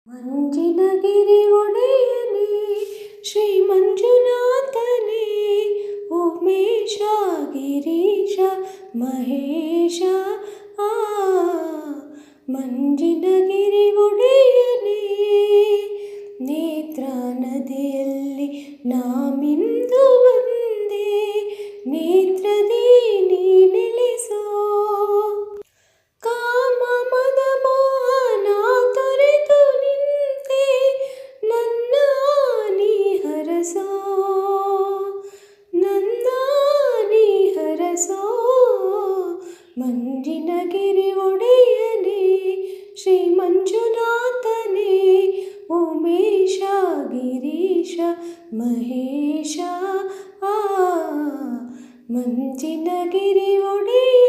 ಮಂಜಿನಗಿರಿ ಒಡೆಯನೇ ಶ್ರೀ ಮಂಜುನಾಥನೇ ಉಮೇಶ ಗಿರೀಶ ಮಹೇಶ ಆ ಮಂಜಿನಗಿರಿ ಒಡೆಯನೇ ನೇತ್ರ ನದಿಯಲ್ಲಿ ನಾ ಮಿಂದು ಬಂದೆ ನೇತ್ರದಿ ನೀ ನೆಲೆಸೋ ಕಾಮ ಮದ ಮೋಹನ ತೊರೆದು ನಿಂತೆ ನನ್ನ ನೀ ಹರಸೋ ನನ್ನ ನೀ ಹರಸೋ ಮಂಜಿನಗಿರಿ ಒಡೆಯನೇ ಶ್ರೀ ಮಂಜುನಾಥನೇ ಉಮೇಶ ಗಿರೀಶ ಮಹೇಶ ಆ ಮಂಜಿನಗಿರಿ ಒಡೆಯ